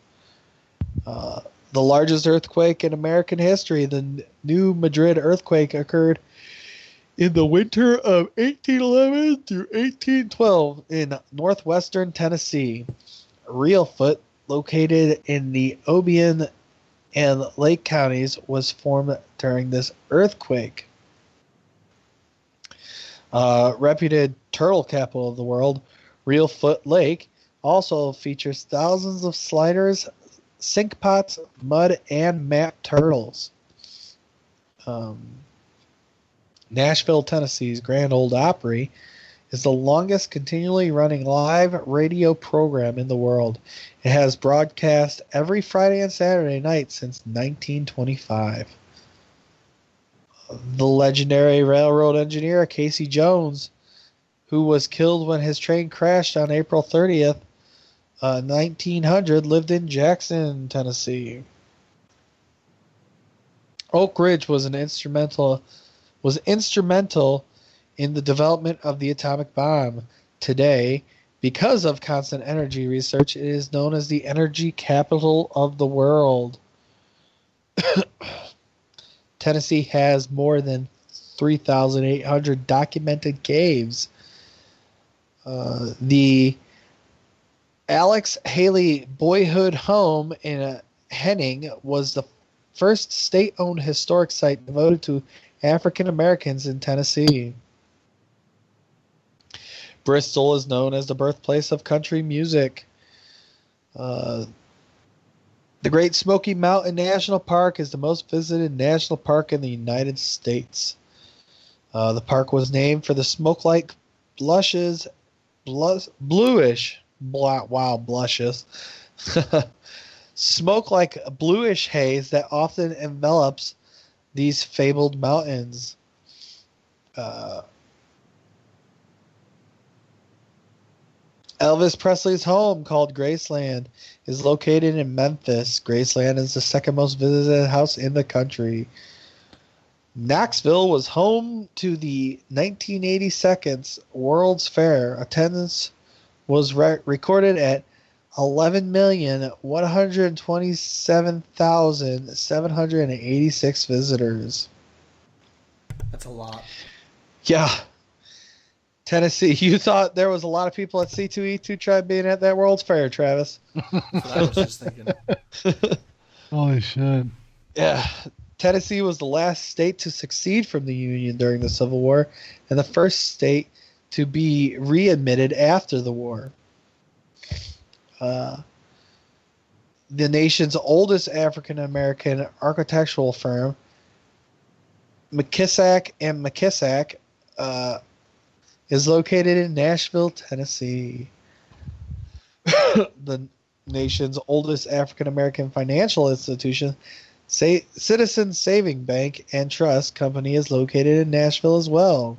The largest earthquake in American history, the New Madrid earthquake, occurred in the winter of 1811 through 1812 in northwestern Tennessee. Reelfoot, located in the Obion and Lake counties, was formed during this earthquake. Reputed turtle capital of the world, Reelfoot Lake also features thousands of sliders, sink pots, mud, and map turtles. Nashville, Tennessee's Grand Ole Opry is the longest continually running live radio program in the world. It has broadcast every Friday and Saturday night since 1925. The legendary railroad engineer Casey Jones, who was killed when his train crashed on April 30th, 1900, lived in Jackson, Tennessee. Oak Ridge was instrumental in the development of the atomic bomb. Today, because of constant energy research, it is known as the energy capital of the world. Tennessee has more than 3,800 documented caves. The Alex Haley Boyhood Home in Henning was the first state-owned historic site devoted to African Americans in Tennessee. Bristol is known as the birthplace of country music. The Great Smoky Mountain National Park is the most visited national park in the United States. The park was named for the smoke-like bluish Wow, blushes. Smoke like bluish haze that often envelops these fabled mountains. Elvis Presley's home, called Graceland, is located in Memphis. Graceland is the second most visited house in the country. Knoxville was home to the 1982 World's Fair. Attendance was recorded at 11,127,786 visitors. That's a lot. Yeah. Tennessee, you thought there was a lot of people at C2E2 tribe being at that World's Fair, Travis. That's what I was just thinking. Holy shit. Yeah. Tennessee was the last state to secede from the Union during the Civil War and the first state to be readmitted after the war. The nation's oldest African-American architectural firm, McKissack and McKissack, is located in Nashville, Tennessee. The nation's oldest African-American financial institution, Citizens Saving Bank and Trust Company, is located in Nashville as well.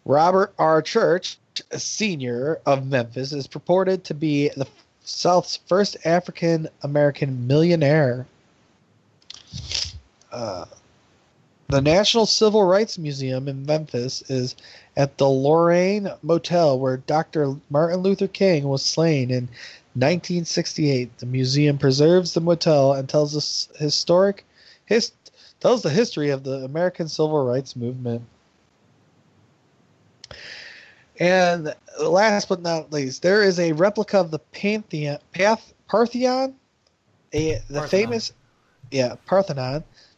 Robert R. Church, a senior of Memphis, is purported to be the South's first African-American millionaire. The National Civil Rights Museum in Memphis is at the Lorraine Motel, where Dr. Martin Luther King was slain in 1968. The museum preserves the motel and tells the history of the American Civil Rights Movement. And last but not least, there is a replica of the Parthenon,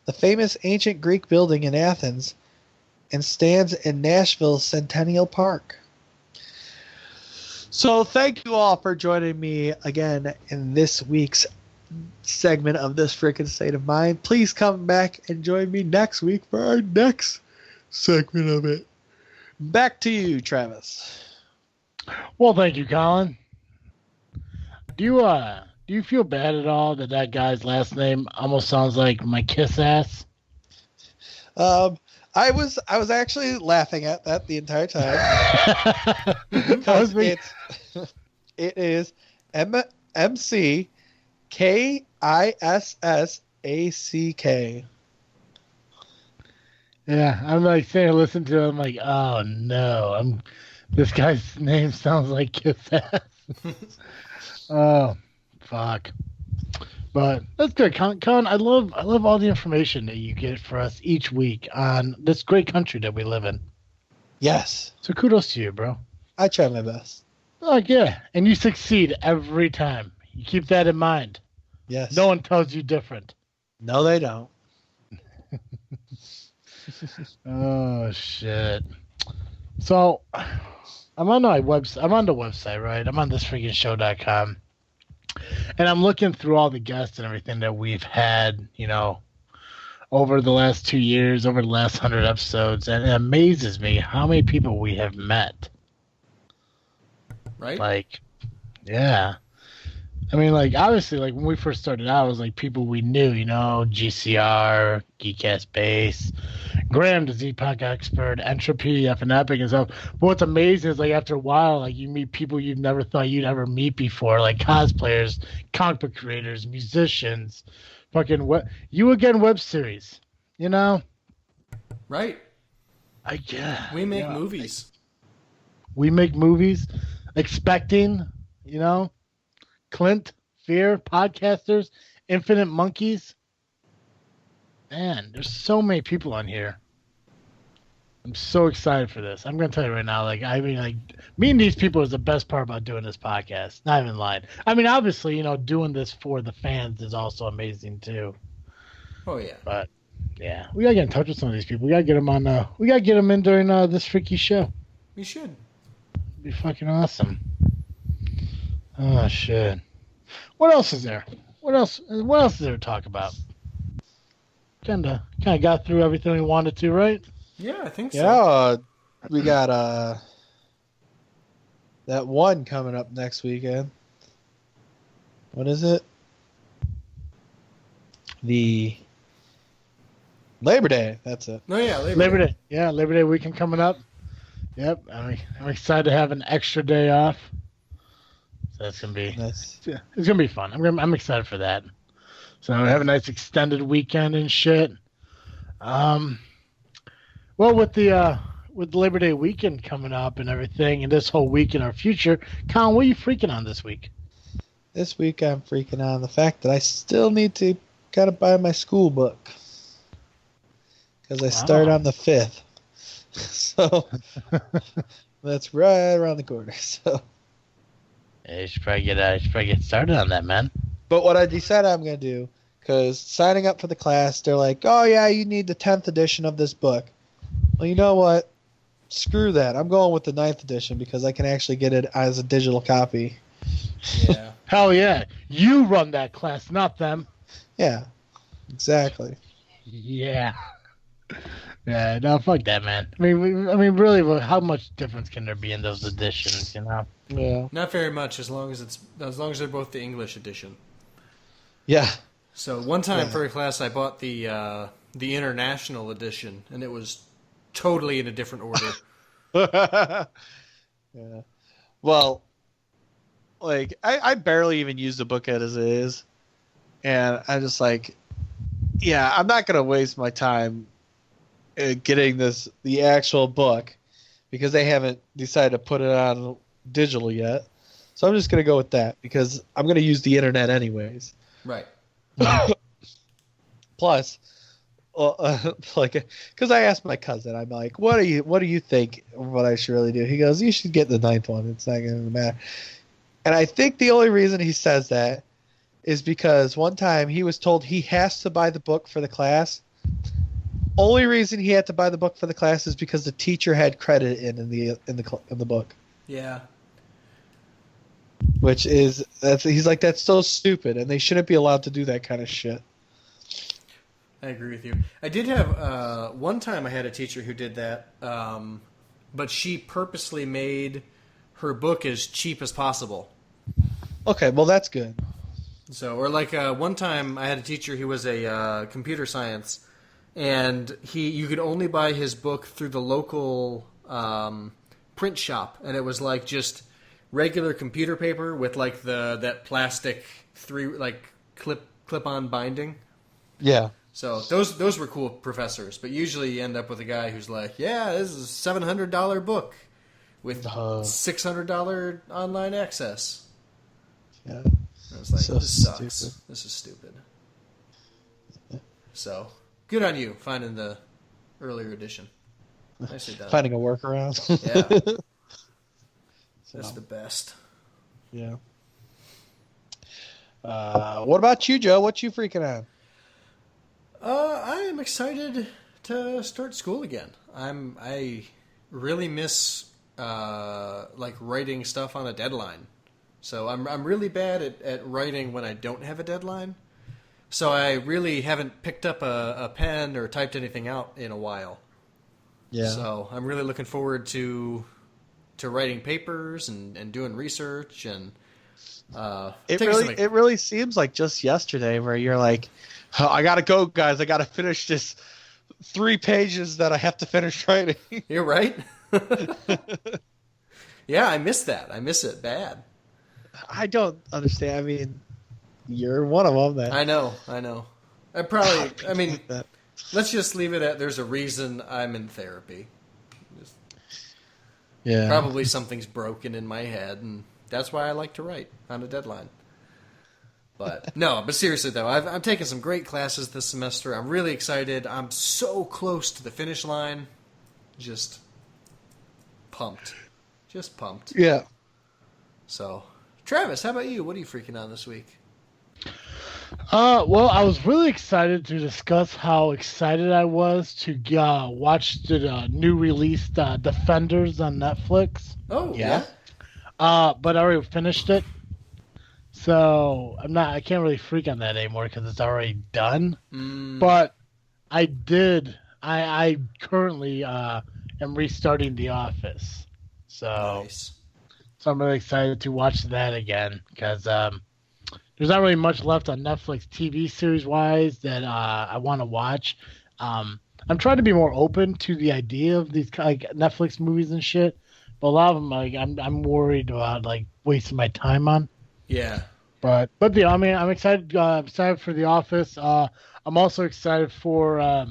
the famous ancient Greek building in Athens, and stands in Nashville's Centennial Park. So thank you all for joining me again in this week's segment of This Freaking State of Mind. Please come back and join me next week for our next segment of it. Back to you, Travis. Well, thank you, Colin. Do you feel bad at all that guy's last name almost sounds like my kiss ass? I was actually laughing at that the entire time because it is MCKISSACK. Yeah, I'm like saying, listen to it. I'm like, oh no, this guy's name sounds like kiss ass. Oh, fuck. But that's good, Colin. I love all the information that you get for us each week on this great country that we live in. Yes. So kudos to you, bro. I try my best. Like, yeah, and you succeed every time. You keep that in mind. Yes. No one tells you different. No, they don't. Oh shit. So I'm on my website. I'm on the website, right? I'm on thisfreakinshow.com. And I'm looking through all the guests and everything that we've had, over the last 2 years, over the last 100 episodes, and it amazes me how many people we have met. Right? Like, yeah. I mean, like, obviously, like, when we first started out, it was, like, people we knew, GCR, Geekcast Base, Graham, the Z-Punk expert, Entropy, F and Epic and stuff. But what's amazing is, like, after a while, like, you meet people you've never thought you'd ever meet before, like cosplayers, comic book creators, musicians, fucking You Again web series, Right. We make movies. We make movies, expecting, Clint, Fear, podcasters, Infinite Monkeys. Man, there's so many people on here. I'm so excited for this. I'm going to tell you right now, meeting these people is the best part about doing this podcast. Not even lying. I mean, obviously, doing this for the fans is also amazing too. Oh, yeah. But, yeah, we got to get in touch with some of these people. We got to get them on, we got to get them in during this freaky show. We should. It'd be fucking awesome. Oh, shit. What else is there? What else is there to talk about? Kind of got through everything we wanted to, right? Yeah, I think so. Yeah, We got that one coming up next weekend. What is it? The Labor Day. That's it. Oh yeah, Labor Day. Yeah, Labor Day weekend coming up. Yep, I'm excited to have an extra day off. So that's gonna be Nice. yeah, it's gonna be fun. I'm excited for that. So have a nice extended weekend and shit. Well, with Labor Day weekend coming up and everything, and this whole week in our future, Colin, what are you freaking on this week? This week I'm freaking on the fact that I still need to gotta buy my school book because I start on the 5th. So that's right around the corner. So Yeah, you should probably get started on that, man. but what I decided I'm going to do, because signing up for the class, they're like, oh, yeah, you need the 10th edition of this book. Well, you know what? Screw that. I'm going with the 9th edition because I can actually get it as a digital copy. Yeah. Hell yeah. You run that class, not them. Yeah, exactly. Yeah. Yeah, no, fuck that, man. I mean, really, how much difference can there be in those editions, you know? Yeah. Not very much, as long as they're both the English edition. Yeah. So one time for a class, I bought the international edition, and it was totally in a different order. Yeah. Well, like, I barely even use the book as it is. And I'm just like, yeah, I'm not going to waste my time getting the actual book because they haven't decided to put it on digital yet. So I'm just going to go with that because I'm going to use the internet anyways. Right. Plus, like, because I asked my cousin, I'm like, what do you think what I should really do? He goes, you should get the 9th one. It's not going to matter. And I think the only reason he says that is because one time he was told he has to buy the book for the class. Only reason he had to buy the book for the class is because the teacher had credit in the book. Yeah. Which is he's like, that's so stupid, and they shouldn't be allowed to do that kind of shit. I agree with you. I did have one time I had a teacher who did that, but she purposely made her book as cheap as possible. Okay, well that's good. So, or like one time I had a teacher who was a computer science, and you could only buy his book through the local print shop, and it was like just regular computer paper with like that plastic clip-on binding. Yeah. So those were cool professors, but usually you end up with a guy who's like, yeah, this is a $700 book with $600 online access. Yeah. I was like, So this sucks. stupid. This is stupid. So, good on you finding the earlier edition. Nicely done. Finding a workaround. Yeah. That's the best. Yeah. What about you, Joe? What you freaking on? I am excited to start school again. I really miss like writing stuff on a deadline. So I'm really bad at writing when I don't have a deadline. So I really haven't picked up a pen or typed anything out in a while. Yeah. So I'm really looking forward to writing papers and doing research and It really seems like just yesterday where you're like, oh, I gotta go, guys. I gotta finish this 3 pages that I have to finish writing. You're right. Yeah, I miss that. I miss it bad. I don't understand. I mean, you're one of them. That I know. I mean, let's just leave it at there's a reason I'm in therapy. yeah. Probably something's broken in my head, and that's why I like to write on a deadline. But seriously though, I'm taking some great classes this semester. I'm really excited. I'm so close to the finish line. Just pumped. Yeah. So, Travis, how about you? What are you freaking on this week? Well, I was really excited to discuss how excited I was to watch the new released Defenders on Netflix. Oh, Yeah. But I already finished it. So I can't really freak on that anymore because it's already done. But I currently am and restarting The Office. So, Nice. so I'm really excited to watch that again because there's not really much left on Netflix TV series wise that I want to watch. I'm trying to be more open to the idea of these like Netflix movies and shit, but a lot of them like I'm worried about like wasting my time on. Yeah. But yeah, I mean I'm excited. I'm excited for The Office. I'm also excited for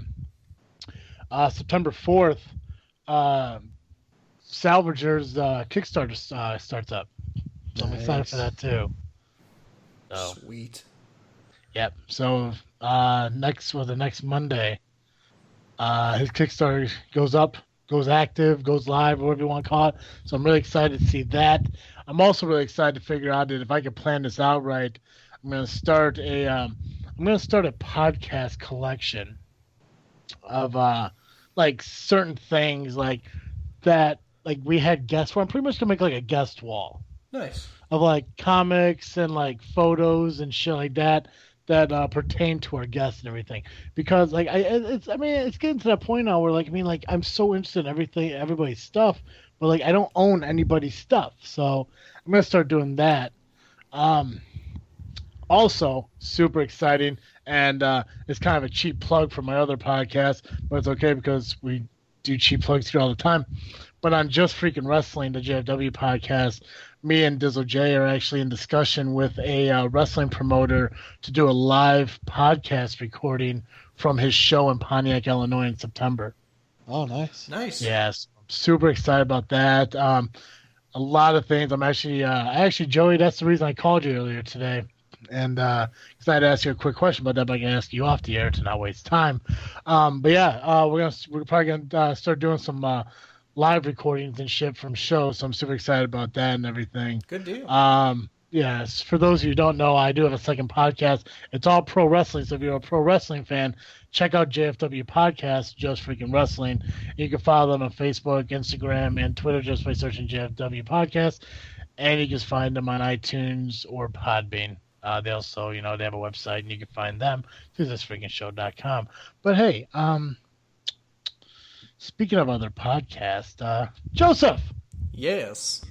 September 4th. Salvager's Kickstarter starts up. So I'm excited for that too. So, Sweet. yep. So the next Monday, his Kickstarter goes up, goes active, goes live, whatever you want to call it. So I'm really excited to see that. I'm also really excited to figure out that if I can plan this out right, I'm gonna start a podcast collection of like certain things like that. Like we had guests for. I'm pretty much gonna make like a guest wall Nice. of like comics and like photos and shit like that pertain to our guests and everything. Because like it's getting to that point now where like I'm so interested in everybody's stuff, but like I don't own anybody's stuff, so I'm gonna start doing that. Also super exciting, and it's kind of a cheap plug for my other podcast, but it's okay because we do cheap plugs here all the time. But on Just Freakin' Wrestling, the JFW podcast, me and Dizzle J are actually in discussion with a wrestling promoter to do a live podcast recording from his show in Pontiac, Illinois in September. Oh, nice. Nice. Yes, I'm super excited about that. A lot of things. I'm actually, Joey, that's the reason I called you earlier today. And because I had to ask you a quick question about that, but I can ask you off the air to not waste time. But yeah, we're probably gonna start doing some live recordings and shit from shows, so I'm super excited about that and everything. Good deal. Yes, for those of you who don't know, I do have a second podcast. It's all pro wrestling, so if you're a pro wrestling fan, check out JFW Podcast, Just Freakin' Wrestling. You can follow them on Facebook, Instagram, and Twitter just by searching JFW Podcast, and you can find them on iTunes or Podbean. They also, they have a website, and you can find them through thisfreakinshow.com. But hey, speaking of other podcasts, Joseph, Yes.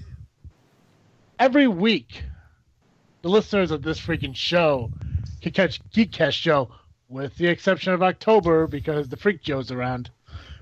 every week, the listeners of This Freaking Show can catch Geekcast Show, with the exception of October because the Freak Joe's around.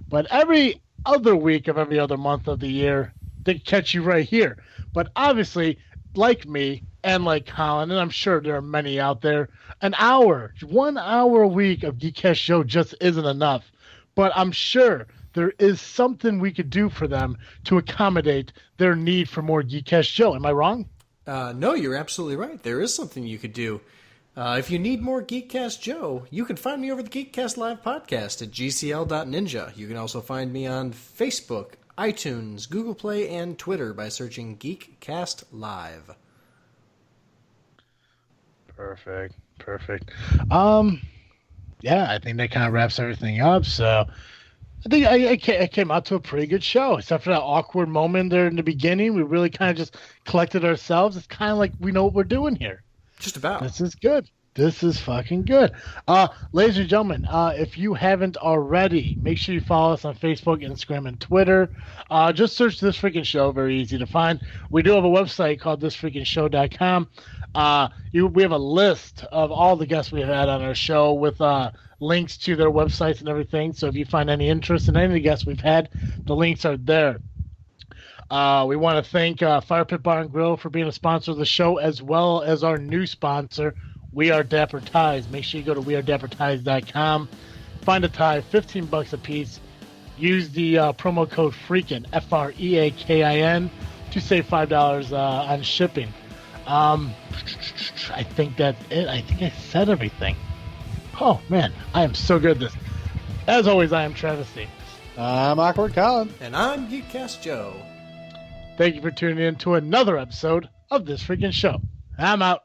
But every other week of every other month of the year, they can catch you right here. But obviously, like me and like Colin, and I'm sure there are many out there, 1 hour a week of Geekcast Show just isn't enough. But I'm sure there is something we could do for them to accommodate their need for more Geekcast Show. Am I wrong? No, you're absolutely right. There is something you could do. If you need more Geekcast Joe, you can find me over the Geekcast Live podcast at gcl.ninja. You can also find me on Facebook, iTunes, Google Play, and Twitter by searching Geekcast Live. Perfect. Yeah, I think that kind of wraps everything up. So I think I came out to a pretty good show, except for that awkward moment there in the beginning. We really kind of just collected ourselves. It's kind of like we know what we're doing here. Just about. This is good. This is fucking good. Ladies and gentlemen, if you haven't already, make sure you follow us on Facebook, Instagram, and Twitter. Just search This Freaking Show. Very easy to find. We do have a website called thisfreakinshow.com. We have a list of all the guests we've had on our show with links to their websites and everything. So if you find any interest in any of the guests we've had, the links are there. We want to thank Firepit Bar and Grill for being a sponsor of the show, as well as our new sponsor, We Are Dapper Ties. Make sure you go to wearedapperties.com. Find a tie, $15 a piece. Use the promo code Freakin, FREAKIN, to save $5 on shipping. I think that's it. I think I said everything. Oh, man, I am so good at this. As always, I am Travis C. I'm Awkward Colin. And I'm Geekcast Joe. Thank you for tuning in to another episode of This Freaking Show. I'm out.